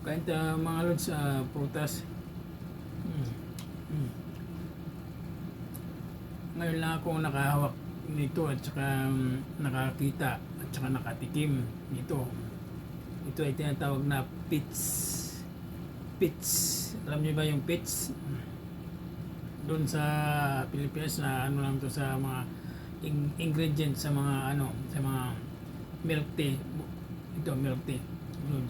Kahit mga lods sa prutas. Mm. Mm. Ngayon lang ako nakahawak nito at saka nakakita at saka nakatikim nito. Ito ay tinatawag na pits. Pits. Alam niyo ba yung pits? Doon sa Pilipinas na ano lang to sa mga ingredients sa mga ano, sa mga milk tea. Ito milk tea. Mm.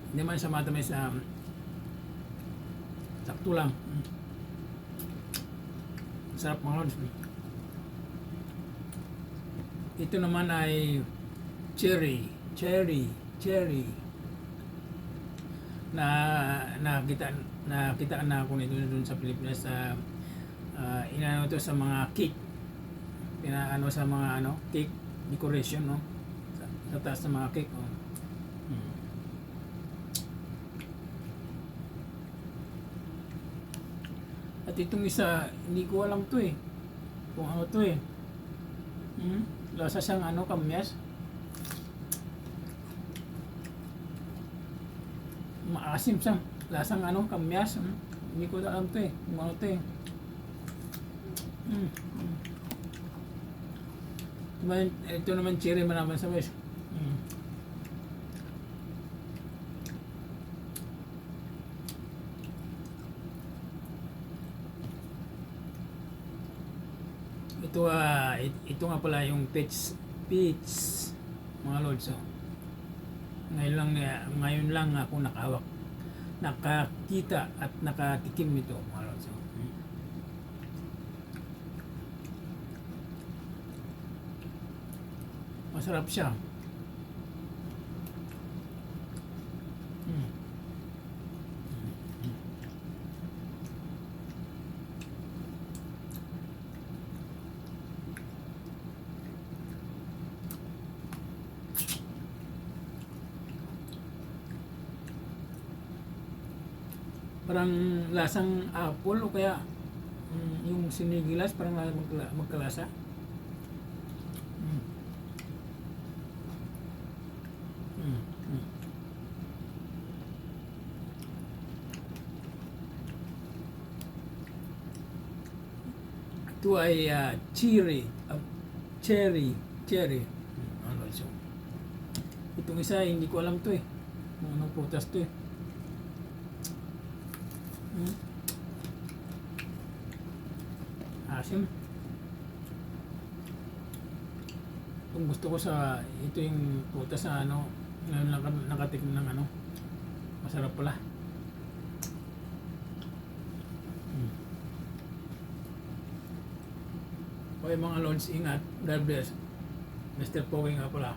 Hindi man siya matamis, sakto lang. Sarap mga lods. Ito naman ay cherry na nakita na ako nito doon sa Pilipinas sa inaano to sa mga cake, pinaano sa mga ano cake decoration, no, sa taas ng mga cake, oh. At itong isa hindi ko alam to kung ano to lasa siyang ano, kamyas. Maasim siya. Lasang ano, kamyas. Hindi ko alam to kung ano to Ito naman cherry manaman sa west. Ito nga pala yung peach mga lods. Ngayon lang ako nakakita at nakatikim nito mga lods. Masarap siya. Parang lasang apple o kaya yung sinigilas, parang magkalasa. Ito ay cherry. Ano so? Itong isa hindi ko alam to kung anong prutas to Asim. Kung gusto ko sa ito yung prutas na ano, nakatikim ng ano, masarap pala. Okay mga lods, ingat. God bless. Mr. Pogi nga pala.